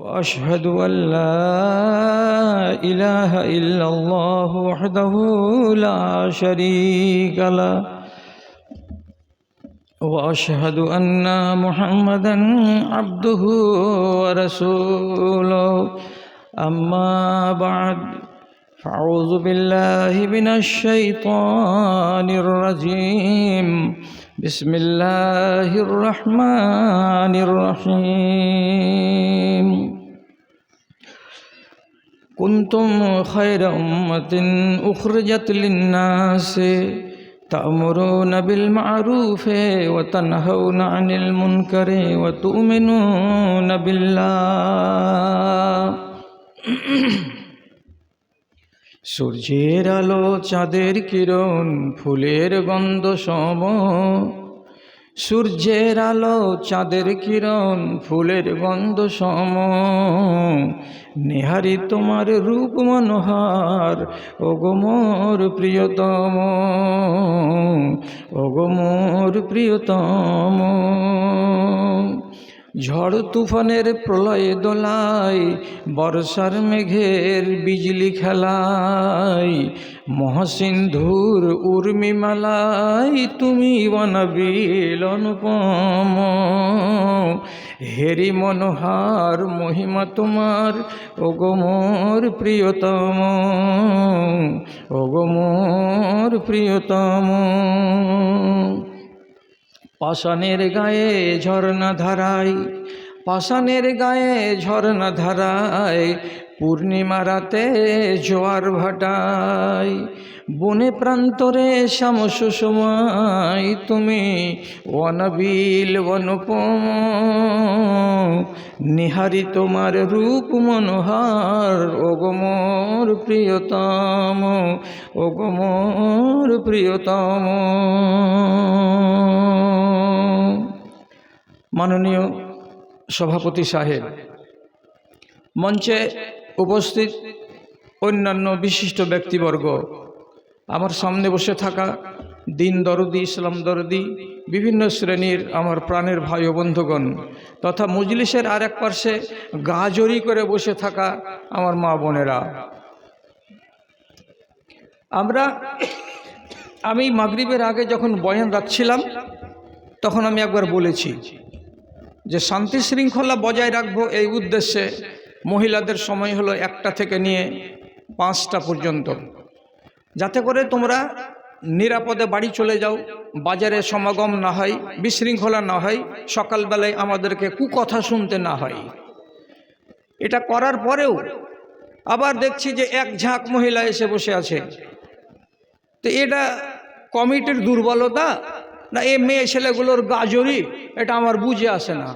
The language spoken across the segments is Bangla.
وأشهد أن لا إله إلا الله وحده لا شريك له وأشهد أن محمدا عبده ورسوله أما بعد فأعوذ بالله من الشيطان الرجيم بسم الله الرحمن الرحيم كنتم خير أمة أخرجت للناس تأمرون بالمعروف وتنهون عن المنكر وتؤمنون بالله সূর্যের আলো চাঁদের কিরণ ফুলের গন্ধ সম সূর্যের আলো চাঁদের কিরণ ফুলের গন্ধ সম নেহারি তোমার রূপ মনোহার ওগো মোর প্রিয়তম ওগো মোর প্রিয়তম ঝড় তুফানের প্রলয় দোলায় বর্ষার মেঘের বিজলি খেলায় মহাসিন্ধুর উর্মিমালায় তুমি বনবিল অনুপম হেরি মনোহার মহিমা তোমার ওগো মোর প্রিয়তম ওগো মোর প্রিয়তম পাষাণের গায়ে ঝর্ণা ধারায় পাষাণের গায়ে ঝর্ণা ধারায় পূর্ণিমা রাতে জোয়ার ভাটায় বনে প্রান্তরে শামস সময় তুমি অনাবিল অনুপম নিহারি তোমার রূপ মনোহার ওগো মোর প্রিয়তম ওগো মোর প্রিয়তম মাননীয় সভাপতি সাহেব, মঞ্চে উপস্থিত অন্যান্য বিশিষ্ট ব্যক্তিবর্গ, আমার সামনে বসে থাকা দিন দরদি ইসলাম দরদি বিভিন্ন শ্রেণীর আমার প্রাণের ভাই ও বন্ধুগণ তথা মজলিসের আরেক পার্শ্বে গাজরি করে বসে থাকা আমার মা বোনেরা, আমি মাগরিবের আগে যখন বয়ান রাখছিলাম তখন আমি একবার বলেছি যে শান্তি শৃঙ্খলা বজায় রাখবো এই উদ্দেশ্যে মহিলাদের সময় হলো 1টা থেকে নিয়ে 5টা পর্যন্ত, যাতে করে তোমরা নিরাপদে বাড়ি চলে যাও, বাজারে সমাগম না হয়, বিশৃঙ্খলা না হয়, সকালবেলায় আমাদেরকে কুকথা শুনতে না হয়। এটা করার পরেও আবার দেখছি যে এক ঝাঁক মহিলা এসে বসে আছে। তো এটা কমিটির দুর্বলতা না এই মেয়ে ছেলেগুলোর গাজরি, এটা আমার বুঝে আসে না।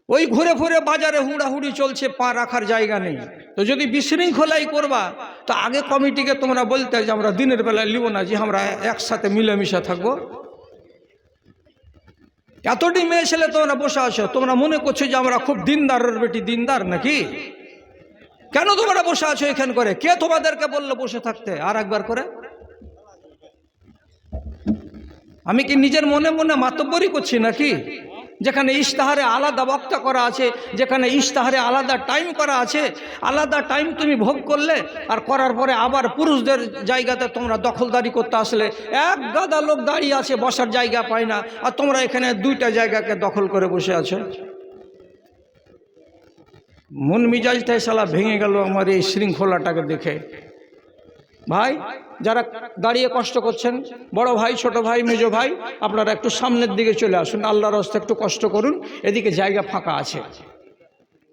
ওই ঘুরে ঘুরে বাজারে হুড়াহুড়ি চলছে, পা রাখার জায়গা নেই। তো যদি বিশৃঙ্খলাই করবা তো আগে কমিটিকে তোমরা বলতে যে আমরা দিনের বেলায় লিব না, যে আমরা একসাথে মিলেমিশে থাকবো। এতটি মেয়ে ছেলে তোমরা বসে আছো, তোমরা মনে করছো যে আমরা খুব দিনদারের বেটি, দিনদার নাকি? কেন তোমরা বসে আছো এখান করে? কে তোমাদেরকে বললো বসে থাকতে? আর একবার করে আমি কি নিজের মনে মনে মাতব্বরি করছি নাকি? যেখানে ইশতেহারে আলাদা বক্তা করা আছে, যেখানে ইশতেহারে আলাদা টাইম করা আছে, আলাদা টাইম তুমি ভোগ করলে আর করার পরে আবার পুরুষদের জায়গাতে তোমরা দখলদারি করতে আসলে, এক গাদা লোক দাঁড়িয়ে আছে বসার জায়গা পায় না, আর তোমরা এখানে 2টা জায়গাকে দখল করে বসে আছো। মন মিজাজটাই শালা ভেঙে গেল আমার এই শৃঙ্খলাটাকে দেখে। ভাই যারা দাঁড়িয়ে কষ্ট করছেন, বড় ভাই, ছোট ভাই, মেজো ভাই, আপনারা একটু সামনের দিকে চলে আসুন, আল্লাহর রাস্তায় একটু কষ্ট করুন, এদিকে জায়গা ফাঁকা আছে,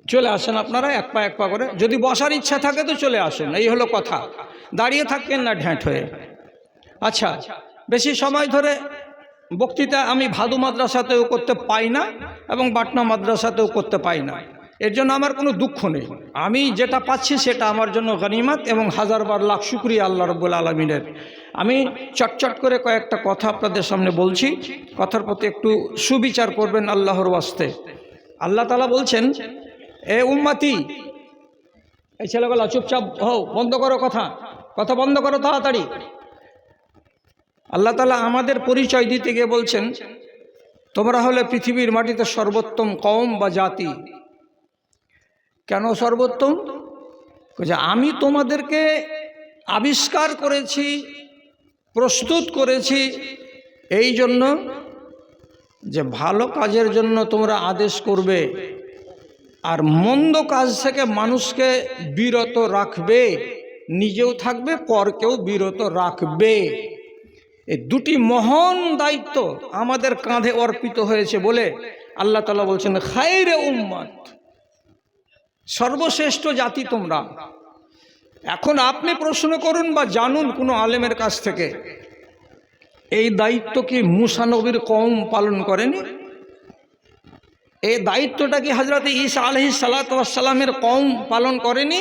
চলে আসেন আপনারা এক পা করে। যদি বসার ইচ্ছা থাকে তো চলে আসুন, এই হলো কথা, দাঁড়িয়ে থাকবেন না ঢ্যাঁট হয়ে। আচ্ছা, বেশি সময় ধরে বক্তৃতা আমি ভাদু মাদ্রাসাতেও করতে পাই না এবং বাটনা মাদ্রাসাতেও করতে পাই না, এর জন্য আমার কোনো দুঃখ নেই। আমি যেটা পাচ্ছি সেটা আমার জন্য গনিমত এবং হাজারবার লাখ শুকরিয়া আল্লাহ রাব্বুল আলামিনের। আমি চটচট করে কয়েকটা কথা আপনাদের সামনে বলছি, কথার প্রতি একটু সুবিচার করবেন আল্লাহর ওয়াস্তে। আল্লাহ তাআলা বলছেন, এ উম্মতি, এই ছেলেগুলা চুপচাপ হও, বন্ধ করো কথা বন্ধ করো তাড়াতাড়ি। আল্লাহ তাআলা আমাদের পরিচয় দিতে গিয়ে বলছেন, তোমরা হলে পৃথিবীর মাটিতে সর্বোত্তম কওম বা জাতি। কেন সর্বোত্তম? যে আমি তোমাদেরকে আবিষ্কার করেছি, প্রস্তুত করেছি এই জন্য যে ভালো কাজের জন্য তোমরা আদেশ করবে আর মন্দ কাজ থেকে মানুষকে বিরত রাখবে, নিজেও থাকবে, পরকেও বিরত রাখবে। এই দুটি মহান দায়িত্ব আমাদের কাঁধে অর্পিত হয়েছে বলে আল্লাহ তাআলা বলছেন খায়রে উম্মত, সর্বশ্রেষ্ঠ জাতি তোমরা। এখন আপনি প্রশ্ন করুন বা জানুন কোনো আলেমের কাছ থেকে, এই দায়িত্ব কি মুসা নবীর কওম পালন করেনি? এই দায়িত্বটা কি হযরত ঈসা আলাইহিস সালাতু ওয়াস সালামের কওম পালন করেনি?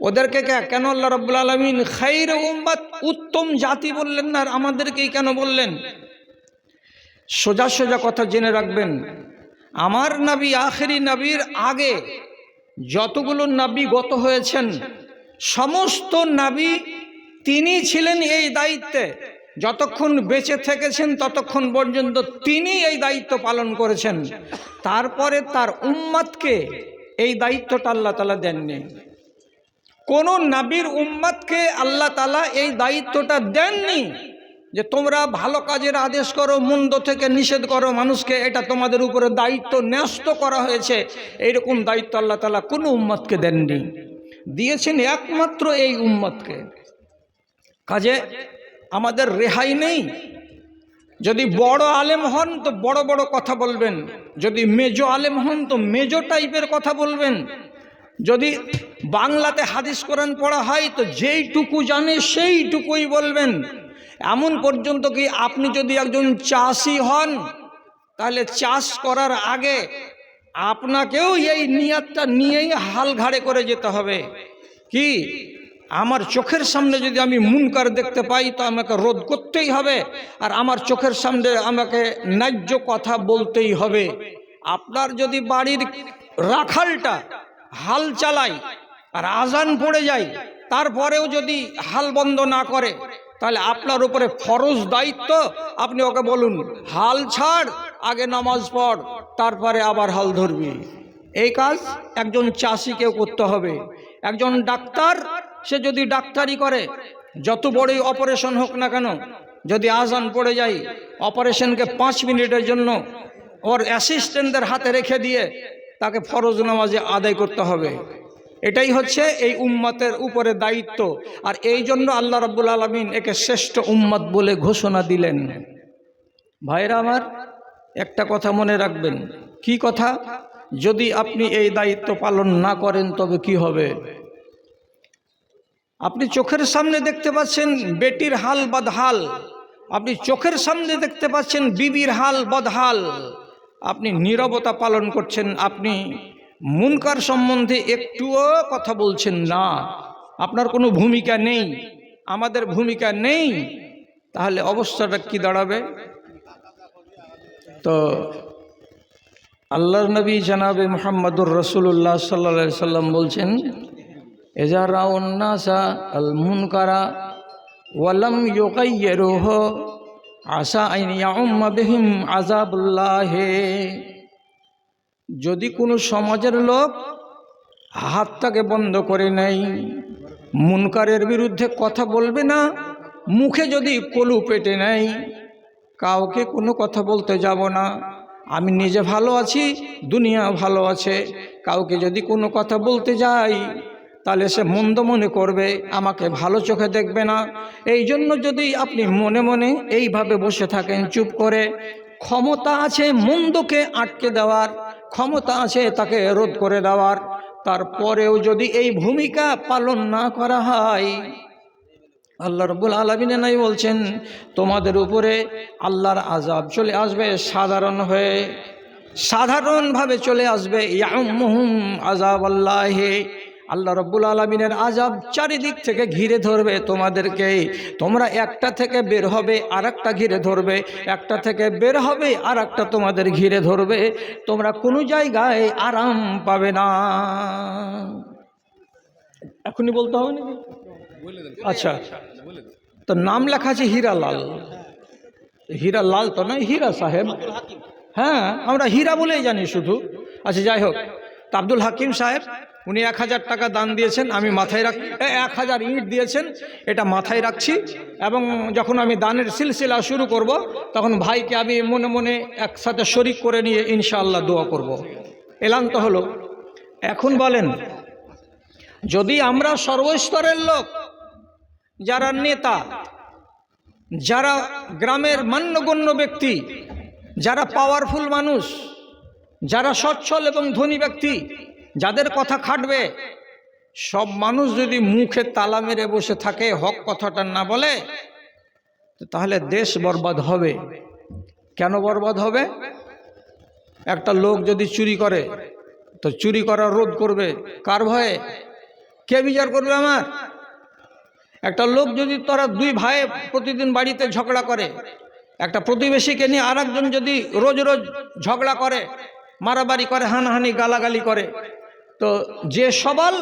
ওদেরকে কেন আল্লাহ রাব্বুল আলামিন খায়রে উম্মত, উত্তম জাতি বললেন না, আর আমাদেরকেই কেন বললেন? সোজা সোজা কথা জেনে রাখবেন, আমার নবী আখেরি নবীর আগে যতগুলো নবী গত হয়েছেন সমস্ত নবী তিনি ছিলেন এই দায়িত্বে। যতক্ষণ বেঁচে থেকেছেন ততক্ষণ পর্যন্ত তিনি এই দায়িত্ব পালন করেছেন। তারপরে তার উম্মতকে এই দায়িত্বটা আল্লাহ তাআলা দেননি। কোন নবীর উম্মতকে আল্লাহ তাআলা এই দায়িত্বটা দেননি যে তোমরা ভালো কাজের আদেশ করো, মন্দ থেকে নিষেধ করো মানুষকে, এটা তোমাদের উপরে দায়িত্ব ন্যস্ত করা হয়েছে। এইরকম দায়িত্ব আল্লাহ তাআলা কোনো উম্মতকে দেননি, দিয়েছেন একমাত্র এই উম্মতকে। কাজে আমাদের রেহাই নেই। যদি বড় আলেম হন তো বড় বড় কথা বলবেন, যদি মেজো আলেম হন তো মেজো টাইপের কথা বলবেন, যদি বাংলাতে হাদিস কোরআন পড়া হয় তো যেইটুকু জানে সেইটুকুই বলবেন। এমন পর্যন্ত কি আপনি যদি একজন চাষি হন তাহলে চাষ করার আগে আপনাকেও এই নিয়তটা নিয়েই হাল ঘাড়ে করে যেতে হবে কি আমার চোখের সামনে যদি আমি মুনকার দেখতে পাই তো আমাকে রোধ করতেই হবে, আর আমার চোখের সামনে আমাকে ন্যায্য কথা বলতেই হবে। আপনার যদি বাড়ির রাখালটা হাল চালায় আর আজান পড়ে যায় তারপরেও যদি হাল বন্ধ না করে তাহলে আপনার উপরে ফরজ দায়িত্ব, আপনি ওকে বলুন হাল ছাড়, আগে নামাজ পড়, তারপরে আবার হাল ধরবি। এই কাজ একজন চাষিকেও করতে হবে। একজন ডাক্তার, সে যদি ডাক্তারি করে, যত বড়ই অপারেশন হোক না কেন, যদি আজান পড়ে যায় অপারেশনকে 5 মিনিটের জন্য ওর অ্যাসিস্ট্যান্টদের হাতে রেখে দিয়ে তাকে ফরজ নামাজে আদায় করতে হবে। এটাই হচ্ছে এই উম্মতের উপরে দায়িত্ব। আর এই জন্য আল্লাহ রাব্বুল আলামিন একে শ্রেষ্ঠ উম্মত বলে ঘোষণা দিলেন। ভাইরা আমার, একটা কথা মনে রাখবেন। কি কথা? যদি আপনি এই দায়িত্ব পালন না করেন তবে কি হবে? আপনি চোখের সামনে দেখতে পাচ্ছেন বেটির হাল বদহাল, আপনি চোখের সামনে দেখতে পাচ্ছেন বিবির হাল বদহাল, আপনি নীরবতা পালন করছেন, আপনি মুনকার সম্বন্ধে একটুও কথা বলছেন না, আপনার কোনো ভূমিকা নেই, আমাদের ভূমিকা নেই, তাহলে অবস্থাটা কি দাঁড়াবে? তো আল্লাহর নবী জনাবে মুহাম্মদুর রাসূলুল্লাহ সাল্লাল্লাহু আলাইহি সাল্লাম বলছেন ইজা রাউন নাসা আল মুনকারা ওয়া লাম ইউগাইয়িরুহু আসা আন ইয়াউম্মা বিহিম আযাবুল্লাহ। যদি কোনো সমাজের লোক হাতটাকে বন্ধ করে নেয়, মুনকারের বিরুদ্ধে কথা বলবে না, মুখে যদি কলু পেটে নেয়, কাউকে কোনো কথা বলতে যাব না, আমি নিজে ভালো আছি, দুনিয়া ভালো আছে, কাউকে যদি কোনো কথা বলতে যাই তাহলে সে মন্দ মনে করবে, আমাকে ভালো চোখে দেখবে না। এই জন্য যদি আপনি মনে মনে এইভাবে বসে থাকেন চুপ করে, ক্ষমতা আছে মন্দকে আটকে দেওয়ার, ক্ষমতা আছে তাকে রোধ করে দেওয়ার, তারপরেও যদি এই ভূমিকা পালন না করা হয়, আল্লাহ রাব্বুল আলামিন নাই বলছেন তোমাদের উপরে আল্লাহর আযাব চলে আসবে সাধারণভাবে চলে আসবে। ইয়াউম্মুহুম আযাবাল্লাহি, আল্লাহ রাব্বুল আলামিনের আযাব চারিদিক থেকে ঘিরে ধরবে তোমাদেরকে। তোমরা একটা থেকে বের হবে আর একটা ঘিরে ধরবে, একটা থেকে বের হবে আর একটা তোমাদের ঘিরে ধরবে, তোমরা কোনো জায়গায় আরাম পাবে না। এখনই বলতে হবে নাকি? আচ্ছা, তো নাম লেখা আছে হীরালাল। হীরালাল তো নয়, হীরা সাহেব। হ্যাঁ, আমরা হীরা বলেই জানি শুধু। আচ্ছা, যাই হোক, তো আব্দুল হাকিম সাহেব উনি 1000 টাকা দান দিয়েছেন, আমি মাথায় রাখ 1000 ইট দিয়েছেন, এটা মাথায় রাখছি। এবং যখন আমি দানের সিলসিলা শুরু করব তখন ভাইকে আমি মনে মনে একসাথে শরিক করে নিয়ে ইনশাআল্লাহ দোয়া করব। এলান তো হলো। এখন বলেন, যদি আমরা সর্বস্তরের লোক, যারা নেতা, যারা গ্রামের মান্যগণ্য ব্যক্তি, যারা পাওয়ারফুল মানুষ, যারা সচ্ছল এবং ধনী ব্যক্তি, যাদের কথা খাটবে, সব মানুষ যদি মুখে তালা মেরে বসে থাকে, হক কথাটা না বলে, তাহলে দেশ বরবাদ হবে। কেন বরবাদ হবে? একটা লোক যদি চুরি করে, তো চুরি করা রোধ করবে কার ভয়ে? কে বিচার করবে আমার? একটা লোক যদি তারা দুই ভাই প্রতিদিন বাড়িতে ঝগড়া করে, একটা প্রতিবেশীকে নিয়ে আরেকজন যদি রোজ রোজ ঝগড়া করে, মারামারি করে, হানাহানি গালাগালি করে, তো যে সবল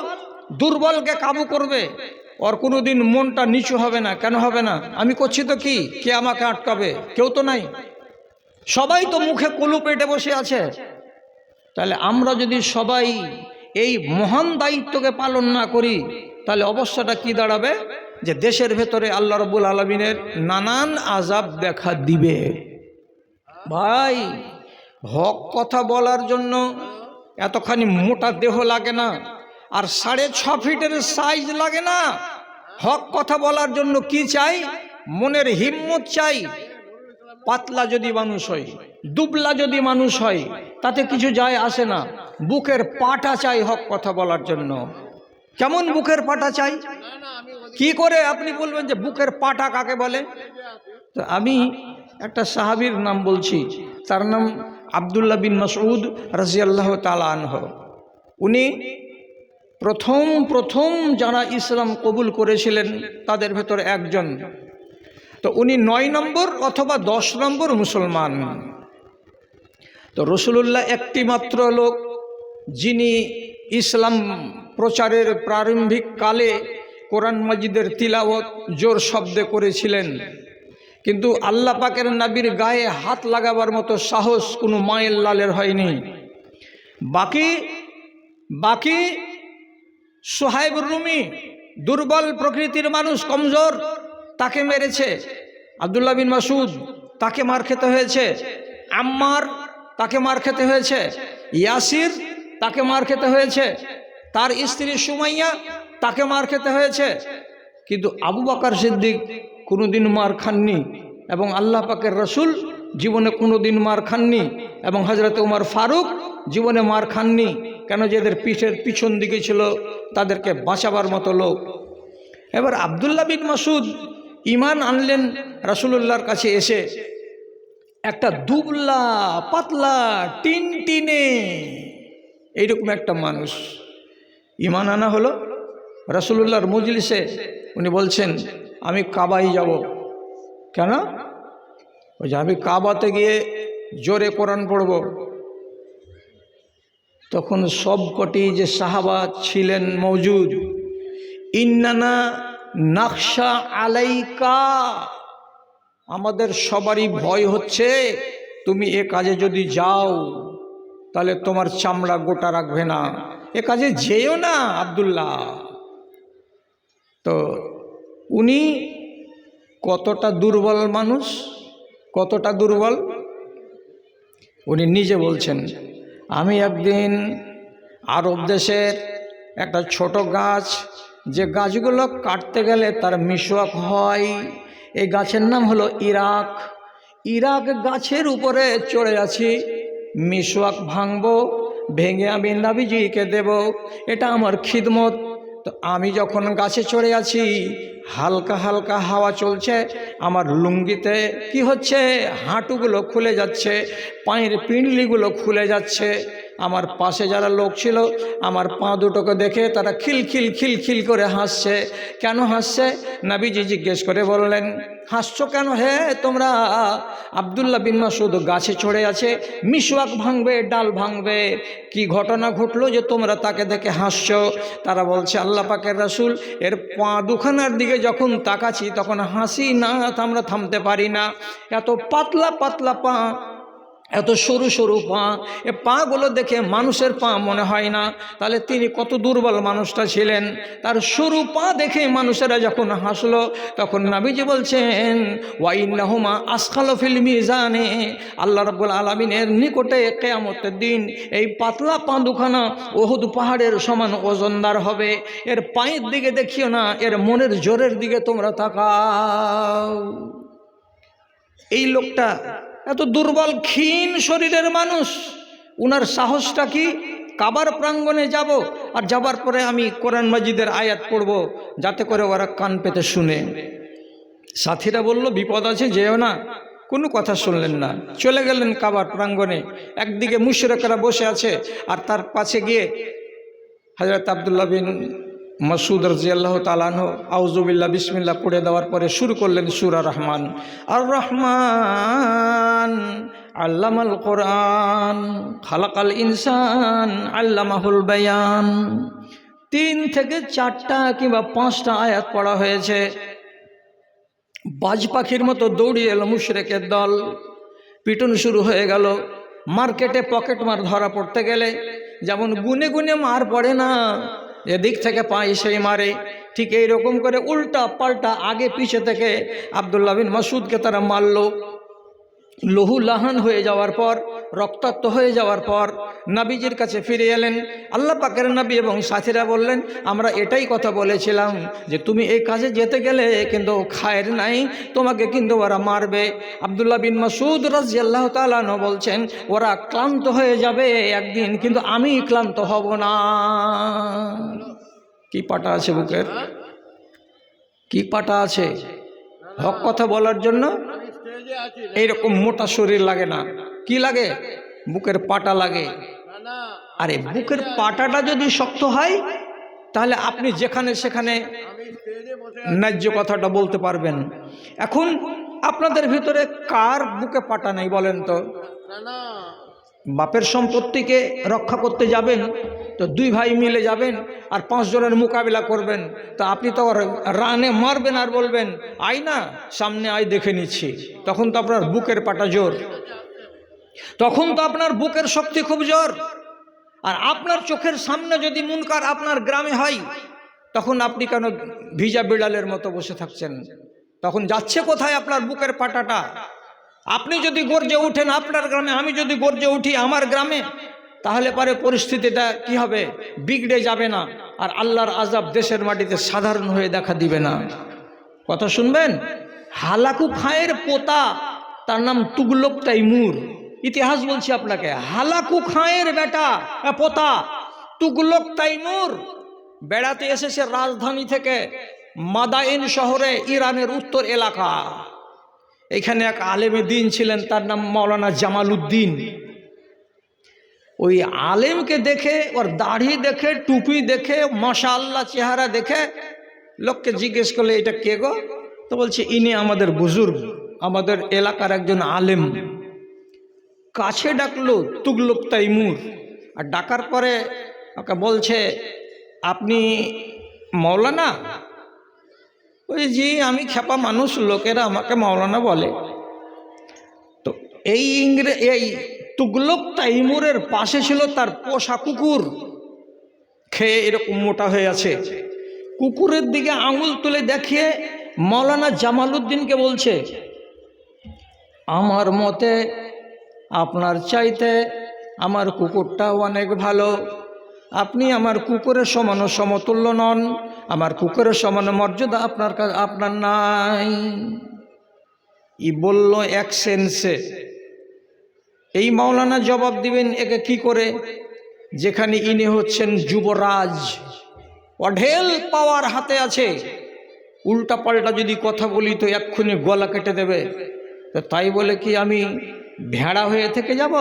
দুর্বলকে কাবু করবে, ওর কোনোদিন মনটা নিচু হবে না। কেন হবে না? আমি করছি তো কি, কে আমাকে আটকাবে? কেউ তো নাই, সবাই তো মুখে কুলু পেটে বসে আছে। তাহলে আমরা যদি সবাই এই মহান দায়িত্বকে পালন না করি, তাহলে অবস্থাটা কি দাঁড়াবে? যে দেশের ভেতরে আল্লাহ রাব্বুল আলামিনের নানান আযাব দেখা দিবে। ভাই, হক কথা বলার জন্য এতখানি মোটা দেহ লাগে না, আর 6.5 ফিটের সাইজ লাগে না। হক কথা বলার জন্য কি চাই? মনের হিম্মত চাই। পাতলা যদি মানুষ হয়, দুবলা যদি মানুষ হয়, তাতে কিছু যায় আসে না। বুকের পাটা চাই হক কথা বলার জন্য। কেমন বুকের পাটা চাই? কি করে আপনি বলবেন যে বুকের পাটা কাকে বলে? তো আমি একটা সাহাবীর নাম বলছি, তার নাম আব্দুল্লাহ বিন মাসউদ রাদিয়াল্লাহু তাআলা আনহু। উনি প্রথম যারা ইসলাম কবুল করেছিলেন তাদের ভেতরে একজন। তো উনি 9 নম্বর অথবা 10 নম্বর মুসলমান। তো রাসূলুল্লাহ একটি মাত্র লোক যিনি ইসলাম প্রচারের প্রারম্ভিক কালে কোরআন মাজিদের তিলাওয়াত জোর শব্দে করেছিলেন, কিন্তু আল্লাহ পাকের নবীর গায়ে হাত লাগাবার মতো সাহস কোনো মায়ের লালের হয়নি। বাকি সুহাইব রুমি দুর্বল প্রকৃতির মানুষ, কমজোর, তাকে মেরেছে। আব্দুল্লাহ বিন মাসউদ, তাকে মার খেতে হয়েছে। আম্মার, তাকে মার খেতে হয়েছে। ইয়াসির, তাকে মার খেতে হয়েছে। তার স্ত্রী সুমাইয়া, তাকে মার খেতে হয়েছে। কিন্তু আবু বকর সিদ্দিক কোনোদিন মার খাননি, এবং আল্লাহ পাকের রসুল জীবনে কোনোদিন মার খাননি, এবং হযরত উমর ফারুক জীবনে মার খাননি। কেন? যে এদের পিছন দিকে ছিল তাদেরকে বাঁচাবার মতো লোক। এবার আব্দুল্লাহ বিন মাসউদ ঈমান আনলেন রাসূলুল্লাহর কাছে এসে। একটা দুবলা পাতলা টিনটিনে এইরকম একটা মানুষ, ঈমান আনা হলো। রাসূলুল্লাহর মজলিসে উনি বলছেন, আমি কাবায় যাব। কেন? ওই যে আমি কাবাতে গিয়ে জোরে কোরআন পড়ব। তখন সবকটি যে সাহাবা ছিলেন মওজুদ, ইন্নানা নাখশা আলাইকা, আমাদের সবারই ভয় হচ্ছে তুমি এ কাজে যদি যাও তাহলে তোমার চামড়া গোটা রাখবে না, এ কাজে যেও না আব্দুল্লাহ। তো উনি কতটা দুর্বল মানুষ, কতটা দুর্বল উনি নিজে বলছেন। আমি একদিন আরব দেশের একটা ছোট গাছ, যে গাছগুলো কাটতে গেলে তার মিসওয়াক হয়, এই গাছের নাম হলো ইরাক। ইরাক গাছের উপরে চড়ে আছি, মিসওয়াক ভাঙবো, ভেঙে আমি নবীজিকে দেব, এটা আমার খিদমত। তো আমি যখন গাছে চড়ে আছি, হালকা হালকা হাওয়া চলছে, আমার লুঙ্গিতে কি হচ্ছে, হাঁটুগুলো খুলে যাচ্ছে, পায়ের পিণ্ডলিগুলো খুলে যাচ্ছে। আমার পাশে যারা লোক ছিল, আমার পা দুটোকে দেখে তারা খিলখিল খিলখিল করে হাসছে। কেন হাসছে? নবীজি জিজ্ঞেস করে বললেন, হাসছো কেন হে তোমরা? আব্দুল্লাহ বিন মাসউদ গাছে চড়ে আছে, মিসওয়াক ভাঙবে, ডাল ভাঙবে, কি ঘটনা ঘটলো যে তোমরা তাকে দেখে হাসছো? তারা বলছে, আল্লাহ পাকের রাসূল, এর পা দুখানার দিকে যখন তাকাচ্ছি তখন হাসি না আমরা থামতে পারি না, এত পাতলা পাতলা পা। এত সরু সরু পা, এ পাগুলো দেখে মানুষের পা মনে হয় না, তাহলে তিনি কত দুর্বল মানুষটা ছিলেন। তার সরু পা দেখে মানুষেরা যখন হাসলো, তখন নবীজি বলছেন ওয়াইন্নাহুমা আসকালু ফিল মিজানে, আল্লাহ রাব্বুল আলামিনের নিকটে কিয়ামতের দিন এই পাতলা পা দুখানা উহুদ পাহাড়ের সমান ওজনদার হবে। এর পায়ের দিকে দেখিও না, এর মনের জোরের দিকে তোমরা তাকাও। এই লোকটা এত দুর্বল ক্ষীণ শরীরের মানুষ, উনার সাহসটা কি? কাবার প্রাঙ্গণে যাব, আর যাবার পরে আমি কোরআন মাজিদের আয়াত পড়ব, যাতে করে ওরা কান পেতে শুনে। সাথীরা বলল বিপদ আছে, যেও না। কোনো কথা শুনলেন না, চলে গেলেন কাবার প্রাঙ্গণে। একদিকে মুশরিকরা বসে আছে, আর তার পাশে গিয়ে হযরত আব্দুল্লাহ বিন মাসউদ রাদিয়াল্লাহু তাআলা আনহু আউযুবিল্লাহ বিসমিল্লাহ পড়ে দেওয়ার পরে শুরু করলেন সূরা রহমান। আর রহমান আল্লামাল কোরআন খালাকাল ইনসান আল্লামাহুল বায়ান। 3 থেকে 4টা কিংবা 5টা আয়াত পড়া হয়েছে। বাজ পাখির মতো দৌড়িয়ে এলো মুশরিকের দল, পিটন শুরু হয়ে গেল। মার্কেটে পকেট মার ধরা পড়তে গেলে যেমন গুনে গুনে মার পড়ে না, এদিক থেকে পায় সেই মারে, ঠিক এইরকম করে উল্টা পাল্টা আগে পিছে থেকে আব্দুল্লাহ বিন মাসউদকে তারা মারল। লহু লাহান হয়ে যাওয়ার পর, রক্তাক্ত হয়ে যাওয়ার পর নবীজির কাছে ফিরে এলেন। আল্লাহ পাকের নবী এবং সাথীরা বললেন, আমরা এটাই কথা বলেছিলাম যে তুমি এই কাজে যেতে গেলে কিন্তু খায়ের নাই, তোমাকে কিন্তু ওরা মারবে। আব্দুল্লাহ বিন মাসউদ রাদিয়াল্লাহু তাআলা আনহু বলছেন, ওরা ক্লান্ত হয়ে যাবে একদিন, কিন্তু আমি ক্লান্ত হব না। কি পাটা আছে বুকের, কি পাটা আছে হক কথা বলার জন্য। এইরকম মোটা শরীর লাগে না, কি লাগে? বুকের পাটা লাগে। আরে বুকের পাটাটা যদি শক্ত হয়, তাহলে আপনি যেখানে সেখানে ন্যায্য কথাটা বলতে পারবেন। এখন আপনাদের ভিতরে কার বুকে পাটা নেই বলেন তো? বাপের সম্পত্তিকে রক্ষা করতে যাবেন তো 2 ভাই মিলে যাবেন আর 5 জনের মোকাবিলা করবেন, তো আপনি তো রানে মারবেন আর বলবেন আই না সামনে আই দেখে নিচ্ছি। তখন তো আপনার বুকের পাটা জোর, তখন তো আপনার বুকের শক্তি খুব জোর। আর আপনার চোখের সামনে যদি মুনকার আপনার গ্রামে হয়, তখন আপনি কেন ভিজা বিড়ালের মতো বসে থাকছেন? তখন যাচ্ছে কোথায় আপনার বুকের পাটাটা? আপনি যদি গর্জে উঠেন আপনার গ্রামে, আমি যদি গর্জে উঠি আমার গ্রামে, তাহলে পরে পরিস্থিতিটা কি হবে? বিগড়ে যাবে না, আর আল্লাহর আযাব দেশের মাটিতে সাধারণ হয়ে দেখা দিবে না। কথা শুনবেন? হালাকু খায়ের পোতা, তার নাম তুগলক তাইমুর। ইতিহাস বলছি আপনাকে, হালাকু খায়ের বেটা পোতা তুগলক তাইমুর বেড়াতে এসেছে রাজধানী থেকে মাদাইন শহরে, ইরানের উত্তর এলাকা। এখানে এক আলেমে দ্বীন ছিলেন, তার নাম মাওলানা জামালউদ্দিন। ওই আলেমকে দেখে, ওর দাড়ি দেখে, টুপি দেখে, মাশাআল্লাহ চেহারা দেখে লোককে জিজ্ঞেস করলে এটা কে গো? তো বলছে ইনি আমাদের বুজুর্গ, আমাদের এলাকার একজন আলেম। কাছে ডাকলো তুগলক তাইমুর, আর ডাকার পরে ওকে বলছে আপনি মাওলানা? ওই জি আমি খেপা মানুষ, লোকেরা আমাকে মাওলানা বলে। তো এই তুগলক তাইমুরের পাশে ছিল তার পোষা কুকুর, খেয়ে এরকম মোটা হয়ে আছে। কুকুরের দিকে আঙুল তুলে দেখিয়ে মাওলানা জামালউদ্দিনকে বলছে, আমার মতে আপনার চাইতে আমার কুকুরটা অনেক ভালো, আপনি আমার কুকুরের সমান সমতুল্য নন, আমার কুকুরের সমান মর্যাদা আপনার নাই। ই বলল এক সেন্সে। এই মাওলানা জবাব দিবেন একে কি করে, যেখানে ইনি হচ্ছেন যুবরাজ, অঢেল পাওয়ার হাতে আছে। উল্টা পাল্টা যদি কথা বলি তো এক্ষুনি গলা কেটে দেবে, তো তাই বলে কি আমি ভেড়া হয়ে থেকে যাব?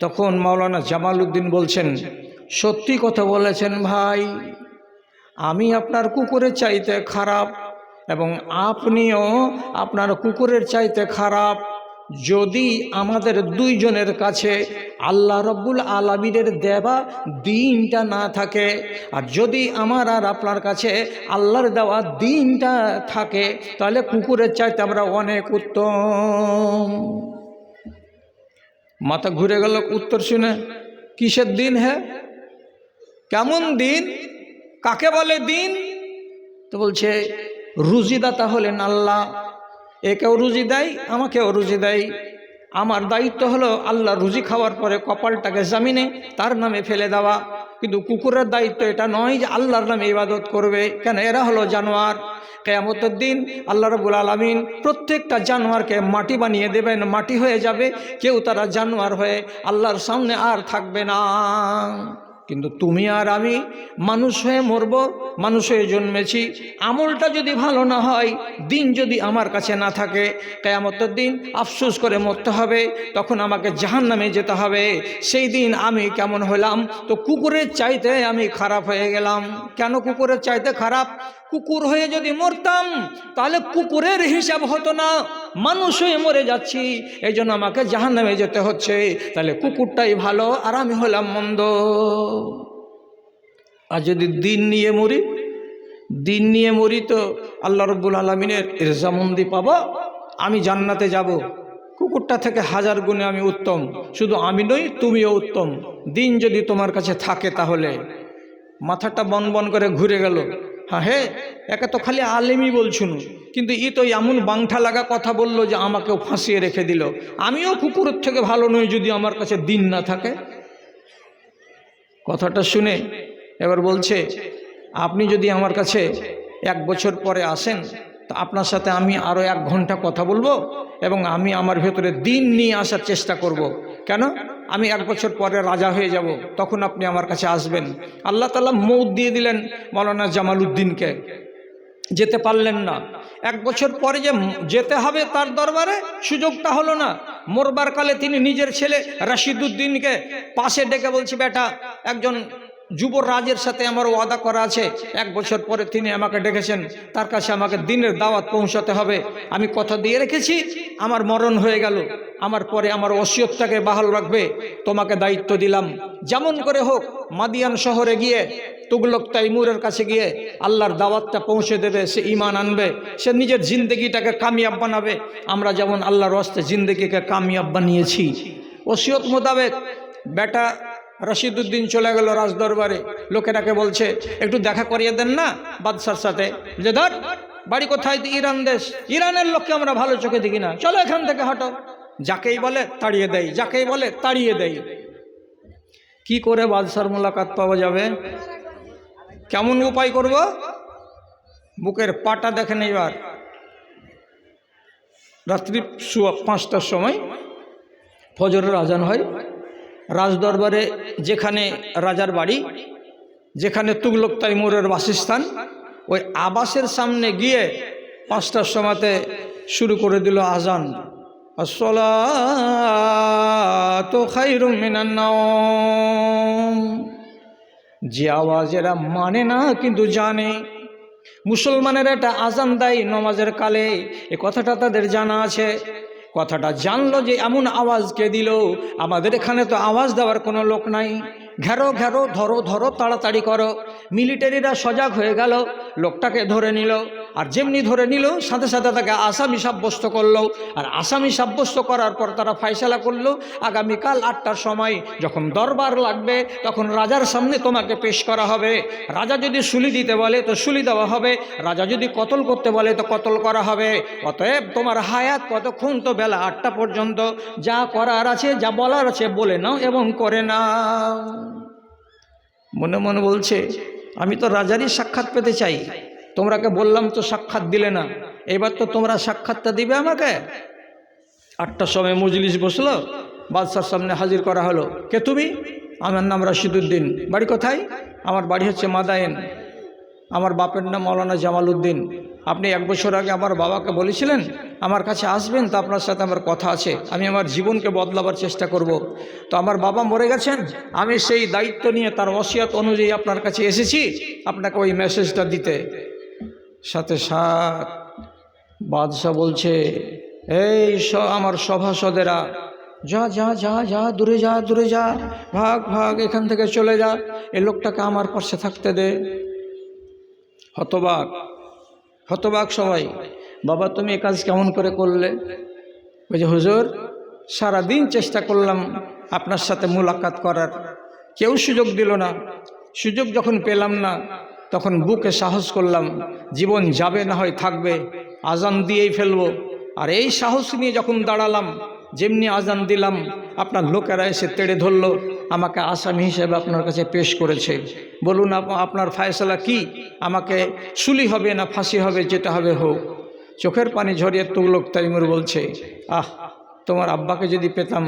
তখন মাওলানা জামালউদ্দিন বলছেন, সত্যি কথা বলেছেন ভাই, আমি আপনার কুকুরের চাইতে খারাপ এবং আপনিও আপনার কুকুরের চাইতে খারাপ। যদি আমাদের দুইজনের কাছে আল্লাহ রব্বুল আলামিনের দেওয়া দিনটা না থাকে, আর যদি আমার আর আপনার কাছে আল্লাহর দেওয়া দিনটা থাকে, তাহলে কুকুরের চাইতে আমরা অনেক উত্তম। মাথা ঘুরে গেল উত্তর শুনে, কিসের দিন? হ্যাঁ, কেমন দিন? কাকে বলে দিন? তো বলছে রুজিদাতা হলেন আল্লাহ। একেও রুজি দেয়, আমাকেও রুজি দেয়। আমার দায়িত্ব হলো আল্লাহ রুজি খাওয়ার পরে কপালটাকে জামিনে তার নামে ফেলে দেওয়া। কিন্তু কুকুরের দায়িত্ব এটা নয় যে আল্লাহর নামে ইবাদত করবে, কেন এরা হলো জানোয়ার। কিয়ামতের দিন আল্লাহ রাব্বুল আলামিন প্রত্যেকটা জানোয়ারকে মাটি বানিয়ে দেবেন, মাটি হয়ে যাবে, কেউ তারা জানোয়ার হয়ে আল্লাহর সামনে আর থাকবে না। কিন্তু তুমি আর আমি মানুষ হয়ে মরব, মানুষ হয়ে জন্মেছি। আমলটা যদি ভালো না হয়, দিন যদি আমার কাছে না থাকে, কিয়ামতের দিন আফসোস করে মরতে হবে, তখন আমাকে জাহান্নামে যেতে হবে। সেই দিন আমি কেমন হলাম? তো কুকুরের চাইতে আমি খারাপ হয়ে গেলাম। কেন কুকুরের চাইতে খারাপ? কুকুর হয়ে যদি মরতাম তাহলে কুকুরের হিসাব হতো না, মানুষ হয়ে মরে যাচ্ছি, এই জন্য আমাকে জাহান্নামে যেতে হচ্ছে। তাহলে কুকুরটাই ভালো আর আমি হলাম মন্দ। আর যদি দিন নিয়ে মরি, দিন নিয়ে মরি তো আল্লাহ রাব্বুল আলামিনের রেজামন্দি পাবো, আমি জান্নাতে যাব। কুকুরটা থেকে হাজার গুণে আমি উত্তম। শুধু আমি নই, তুমিও উত্তম। দিন যদি তোমার কাছে থাকে তাহলে। মাথাটা বন বন করে ঘুরে গেল। হ্যাঁ হে, একে তো খালি আলেমই বলছুন, কিন্তু ই তো এমন বাংঠা লাগা কথা বললো যে আমাকেও ফাঁসিয়ে রেখে দিল। আমিও কুকুরের থেকে ভালো নই যদি আমার কাছে দিন না থাকে। কথাটা শুনে এবার বলছে, আপনি যদি আমার কাছে 1 বছর পরে আসেন তো আপনার সাথে আমি আরও 1 ঘন্টা কথা বলবো এবং আমি আমার ভেতরে দিন নিয়ে আসার চেষ্টা করব। কেন? আমি 1 বছর পরে রাজা হয়ে যাব, তখন আপনি আমার কাছে আসবেন। আল্লাহ তাআলা মৌত দিয়ে দিলেন মাওলানা জামালউদ্দিনকে, যেতে পারলেন না। 1 বছর পরে যে যেতে হবে তার দরবারে, সুযোগটা হলো না। মরবার কালে তিনি নিজের ছেলে রাশিদুদ্দিনকে পাশে ডেকে বলছে, বেটা, একজন যুবরাজের সাথে আমার ওয়াদা করা আছে, 1 বছর পরে তিনি আমাকে ডেকেছেন, তার কাছে আমাকে দিনের দাওয়াত পৌঁছাতে হবে। আমি কথা দিয়ে রেখেছি, আমার মরণ হয়ে গেল, আমার পরে আমার ওসিয়তটাকে বহাল রাখবে, তোমাকে দায়িত্ব দিলাম। যেমন করে হোক মাদিয়ান শহরে গিয়ে তুগলক তাইমুরের কাছে গিয়ে আল্লাহর দাওয়াতটা পৌঁছে দেবে, সে ঈমান আনবে, সে নিজের জিন্দগিটাকে কামিয়াব বানাবে। আমরা যেমন আল্লাহর রাস্তায় জিন্দগিকে কামিয়াব বানিয়েছি। ওসিয়ত মোতাবেক বেটা রশিদুদ্দিন চলে গেল রাজদরবারে। লোকেরাকে বলছে, একটু দেখা করিয়ে দেন না বাদশার সাথে। যে ধর, বাড়ি কোথায়? ইরান দেশ। ইরানের লোককে আমরা ভালো চোখে দেখি না, চলো এখান থেকে হটো। যাকেই বলে তাড়িয়ে দেয়, যাকেই বলে তাড়িয়ে দেয়। কি করে বাদশার মোলাকাত পাওয়া যাবে? কেমন উপায় করব? বুকের পাটা দেখেন। এবার রাত্রি 5টার সময় ফজরের আজান হয়। রাজদরবারে যেখানে রাজার বাড়ি, যেখানে তুগলক তাইমুরের বাসস্থান, ওই আবাসের সামনে গিয়ে 5টার সময়তে শুরু করে দিল আজান। আসসালাতু খায়রুম মিনান নাওম। যে আওয়াজ এরা মানে না কিন্তু জানে, মুসলমানেরা এটা আজান দেয় নমাজের কালে, এ কথাটা তাদের জানা আছে। কথাটা জানলো যে এমন আওয়াজ কে দিল? আমাদের এখানে তো আওয়াজ দেওয়ার কোনো লোক নাই। ঘেরো ঘেরো, ধরো ধরো, তাড়াতাড়ি করো। মিলিটারিরা সজাগ হয়ে গেল, লোকটাকে ধরে নিল। আর যেমনি ধরে নিল, সাথে সাথে তাকে আসামি সাব্যস্ত করলো। আর আসামি সাব্যস্ত করার পর তারা ফয়সালা করলো, আগামীকাল 8টার সময় যখন দরবার লাগবে তখন রাজার সামনে তোমাকে পেশ করা হবে। রাজা যদি শুলি দিতে বলে তো শুলি দেওয়া হবে, রাজা যদি কতল করতে বলে তো কতল করা হবে। অতএব তোমার হায়াত কতক্ষণ? তো বেলা 8টা পর্যন্ত। যা করার আছে, যা বলার আছে বলে নাও এবং করে নাও। মনে মনে বলছে, আমি তো রাজারই সাক্ষাৎ পেতে চাই, তোমরাকে বললাম তো সাক্ষাৎ দিলে না, এবার তো তোমরা সাক্ষাৎটা দিবে আমাকে। 8টার সময় মজলিস বসলো, বাদশার সামনে হাজির করা হলো। কে তুমি? আমার নাম রশিদুদ্দিন। বাড়ি কোথায়? আমার বাড়ি হচ্ছে মাদায়েন। আমার বাপের নাম মাওলানা জামালউদ্দিন। আপনি 1 বছর আগে আমার বাবাকে বলেছিলেন আমার কাছে আসবেন, তো আপনার সাথে আমার কথা আছে, আমি আমার জীবনকে বদলাবার চেষ্টা করব। তো আমার বাবা মরে গেছেন, আমি সেই দায়িত্ব নিয়ে তার ওসিয়ত অনুযায়ী আপনার কাছে এসেছি আপনাকে ওই মেসেজটা দিতে। সাথে সাথ বাদশাহ বলছে, এই আমার সভাসদেরা, যা যা যা যা, দূরে যা, দূরে যা, ভাগ ভাগ, এখান থেকে চলে যা, এই লোকটাকে আমার পাশে থাকতে দে। হতবাক, হতবাক সবাই। বাবা তুমি এ কাজ কেমন করে করলে? বলছে, হুজুর সারাদিন চেষ্টা করলাম আপনার সাথে মুলাকাত করার, কেউ সুযোগ দিল না। সুযোগ যখন পেলাম না তখন বুকে সাহস করলাম, জীবন যাবে না হয় থাকবে, আজান দিয়েই ফেলবো। আর এই সাহস নিয়ে যখন দাঁড়ালাম, যেমনি আজান দিলাম আপনার লোকেরা এসে তেড়ে ধরলো, আমাকে আসামি হিসেবে আপনার কাছে পেশ করেছে। বলুন আপনার ফয়সালা কি? আমাকে শুলি হবে না ফাঁসি হবে, যেটা হবে হোক। চোখের পানি ঝরিয়ে তুগলক তাইমুর বলছে, আহ তোমার আব্বাকে যদি পেতাম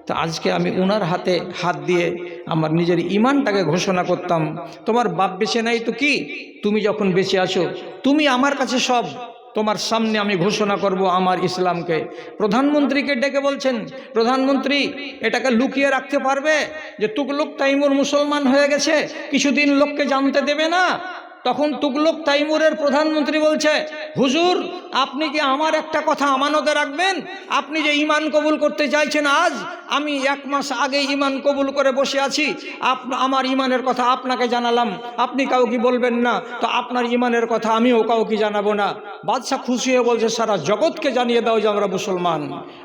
তা আজকে আমি ওনার হাতে হাত দিয়ে আমার নিজের ইমানটাকে ঘোষণা করতাম। তোমার বাপ বেঁচে নাই তো কি, তুমি যখন বেঁচে আছো তুমি আমার কাছে সব। তোমার সামনে আমি ঘোষণা করব আমার ইসলামকে। প্রধানমন্ত্রীকে ডেকে বলছেন, প্রধানমন্ত্রী এটাকে লুকিয়ে রাখতে পারবে যে তুগলক তাইমুর মুসলমান হয়ে গেছে, কিছুদিন লোককে জানতে দেবে না? তখন তুগলক তাইমুরের প্রধানমন্ত্রী বলছে, হুজুর আপনি কি আমার একটা কথা আমানতে রাখবেন? আপনি যে ঈমান কবুল করতে চাইছেন, আজ আমি 1 মাস আগে ঈমান কবুল করে বসে আছি, আমার ঈমানের কথা আপনাকে জানালাম, আপনি কাউকে বলবেন না, তো আপনার ঈমানের কথা আমিও কাউকে জানাবো না। বাদশাহ খুশি হয়ে বলছে, সারা জগৎকে জানিয়ে দাও যে আমরা মুসলমান।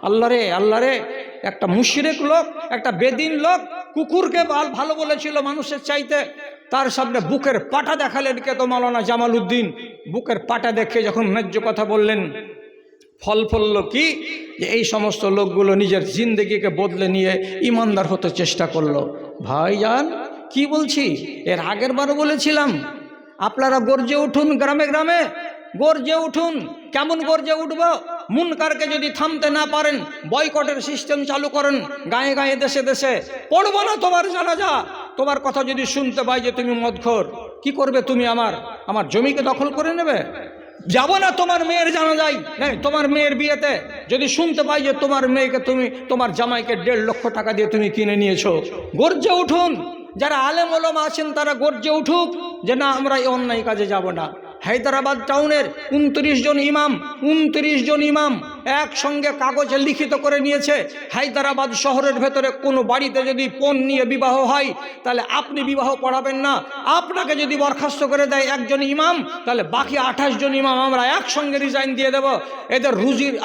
আল্লাহ রে আল্লাহ রে, একটা মুশরিক লোক, একটা বেদিন লোক কুকুরকে ভালো বলেছিল মানুষের চাইতে, তার সামনে বুকের পাটা দেখালেন কে? তো মাওলানা জামাল উদ্দিন। বুকের পাটা দেখে যখন ন্যায্য কথা বললেন, ফল ফলল কি? যে এই সমস্ত লোকগুলো নিজের জিন্দেগিকে বদলে নিয়ে ইমানদার হতে চেষ্টা করলো। ভাইজান কি বলছি, এর আগের বারও বলেছিলাম, আপনারা গর্জে উঠুন, গ্রামে গ্রামে গর্জে উঠুন। কেমন গর্জে উঠব? মুনকারকে যদি থামতে না পারেন, বয়কটের সিস্টেম চালু করেন, গায়ে গায়ে দেশে দেশে। পড়বো না তোমার জানাজা, তোমার কথা যদি শুনতে পাই যে তুমি মদখোর, কি করবে তুমি? আমার জমিকে দখল করে নেবে? যাব না তোমার মেয়ের জানাজায়, তোমার মেয়ের বিয়েতে যদি শুনতে পাই যে তোমার মেয়েকে তুমি, তোমার জামাইকে 1.5 লক্ষ টাকা দিয়ে তুমি কিনে নিয়েছো। গর্জে উঠুন, যারা আলেম ওলামা আছেন তারা গর্জে উঠুক যে না, আমরা এই অন্যায় কাজে যাব না। হায়দ্রাবাদ টাউনের 29 জন ইমাম একসঙ্গে কাগজে লিখিত করে নিয়েছে, হায়দ্রাবাদ শহরের ভেতরে কোনো বাড়িতে যদি পণ নিয়ে বিবাহ হয় তাহলে আপনি বিবাহ পড়াবেন না। আপনাকে যদি বরখাস্ত করে দেয় একজন ইমাম, তাহলে বাকি 28 জন ইমাম আমরা একসঙ্গে রিজাইন দিয়ে দেব। এদের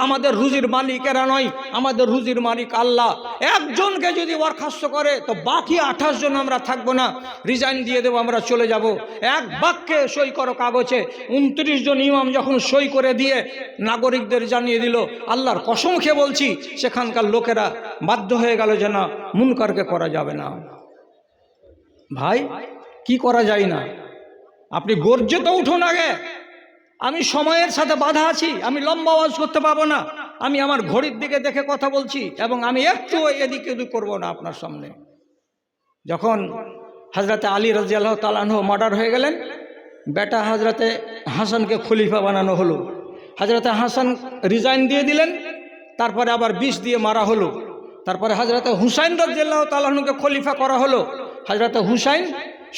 আমাদের রুজির মালিক এরা নয়, আমাদের রুজির মালিক আল্লাহ। একজনকে যদি বরখাস্ত করে তো বাকি 28 জন আমরা থাকবো না, রিজাইন দিয়ে দেবো, আমরা চলে যাব। এক বাক্যে সই করো কাগজে। 29 জন ইমাম যখন সই করে দিয়ে নাগরিকদের জানিয়ে দিল, আল্লাহর কসম খেয়ে বলছি সেখানকার লোকেরা বাধ্য হয়ে গেল যে না, মুনকারকে করা যাবে না। ভাই কি করা যায় না? আপনি গর্জে তো উঠুন আগে। আমি সময়ের সাথে বাধা আছি, আমি লম্বা আওয়াজ করতে পারবো না। আমি আমার ঘড়ির দিকে দেখে কথা বলছি এবং আমি একটু এদিক ওদিক করবো না আপনার সামনে। যখন হযরতে আলী রাদিয়াল্লাহু তাআলা আনহু মার্ডার হয়ে গেলেন, বেটা হযরতে হাসানকে খলিফা বানানো হলো। হযরতে হাসান রিজাইন দিয়ে দিলেন, তারপরে আবার বিষ দিয়ে মারা হলো। তারপরে হযরতে হুসাইন রাদিয়াল্লাহু তাআলা আনহুকে খলিফা করা হলো। হযরতে হুসাইন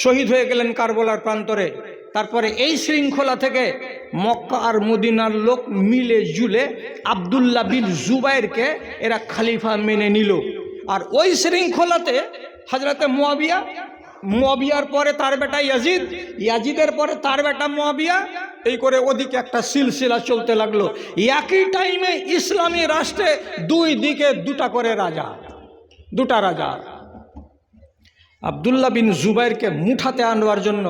শহীদ হয়ে গেলেন কারবালার প্রান্তরে। তারপরে এই শৃঙ্খলা থেকে মক্কা আর মদিনার লোক মিলে জুলে আব্দুল্লাহ বিন জুবাইরকে এরা খলিফা মেনে নিল। আর ওই শৃঙ্খলাতে হযরতে মুয়াবিয়ার পরে তার বেটা ইয়াজিদ, ইয়াজিদের পরে তার বেটা মুয়াবিয়া, এই করে ওদিকে একটা সিলসিলা চলতে লাগলো। একই টাইমে ইসলামী রাষ্ট্রে দুই দিকে দুটা রাজা। আব্দুল্লাহ বিন জুবাইরকে মুঠাতে আনবার জন্য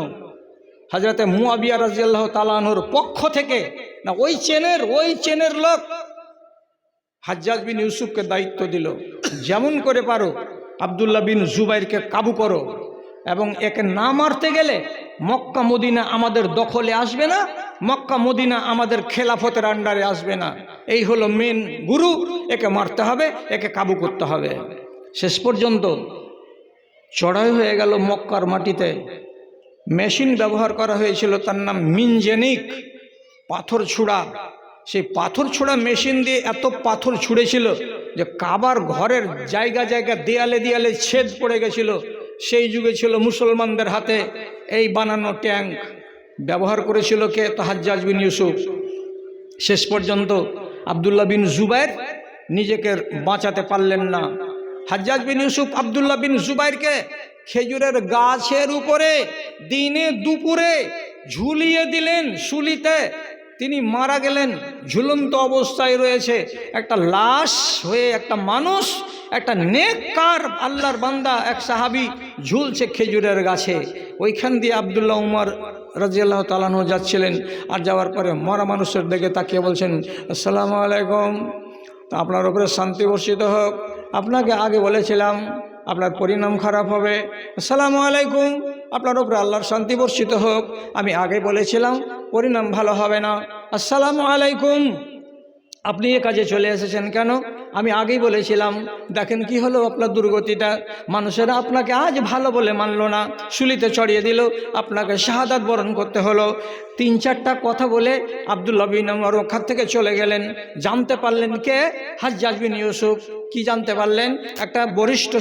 হযরতে মুয়াবিয়া রাদিয়াল্লাহু তাআলা আনহুর পক্ষ থেকে না, ওই চেনের লোক হাজ্জাজ বিন ইউসুফকে দায়িত্ব দিল, যেমন করে পারো আব্দুল্লাহ বিন জুবাইরকে কাবু করো, এবং একে না মারতে গেলে মক্কা মদিনা আমাদের দখলে আসবে না, মক্কা মদিনা আমাদের খেলাফতের আন্ডারে আসবে না। এই হলো মেন গুরু, একে মারতে হবে, একে কাবু করতে হবে। শেষ পর্যন্ত চড়াই হয়ে গেল মক্কার মাটিতে। মেশিন ব্যবহার করা হয়েছিল, তার নাম মিনজেনিক, পাথর ছুঁড়া। সেই পাথর ছোড়া মেশিন দিয়ে এত পাথর ছুঁড়েছিল যে কাবার ঘরের জায়গা দেয়ালে দেয়ালে ছেদ পড়ে গেছিল। সেই যুগে ছিল মুসলমানদের হাতে এই বানানো ট্যাঙ্ক। ব্যবহার করেছিল কে? তো হাজ্জাজ বিন ইউসুফ। শেষ পর্যন্ত আব্দুল্লাহ বিন জুবাইর নিজেকে বাঁচাতে পারলেন না। হাজ্জাজ বিন ইউসুফ আব্দুল্লাহ বিন জুবাইরকে খেজুরের গাছের উপরে দিনে দুপুরে ঝুলিয়ে দিলেন শুলিতে। তিনি মারা গেলেন, ঝুলন্ত অবস্থায় রয়েছে, একটা লাশ হয়ে একটা মানুষ, একটা নেককার আল্লাহর বান্দা এক সাহাবী ঝুলছে খেজুরের গাছে। ওইখান দিয়ে আব্দুল্লাহ উমর রাদিয়াল্লাহু তাআলা আনহু যাচ্ছিলেন, আর যাওয়ার পরে মরা মানুষের দিকে তাকিয়ে বলছেন, আসসালামু আলাইকুম, তো আপনার উপরে শান্তি বর্ষিত হোক, আপনাকে আগে বলেছিলাম আপনার পরিণাম খারাপ হবে। আসসালামু আলাইকুম, আপনার উপরে আল্লাহর শান্তি বর্ষিত হোক, আমি আগে বলেছিলাম পরিণাম ভালো হবে না। আসসালামু আলাইকুম, আপনি এ কাজে চলে এসেছেন কেন? আমি আগেই বলেছিলাম। দেখেন কি হলো আপনার দুর্গতিটা, মানুষেরা আপনাকে আজ ভালো বলে মানলো না, শুলিতে চড়িয়ে দিল, আপনাকে শাহাদাত বরণ করতে হলো। 3-4টা কথা বলে আব্দুল্লাহ বিন উমর ওখান থেকে চলে গেলেন। জানতে পারলেন কে? হাজ্জাজ বিন ইউসুফ। কি জানতে পারলেন? একটা বরিষ্ঠ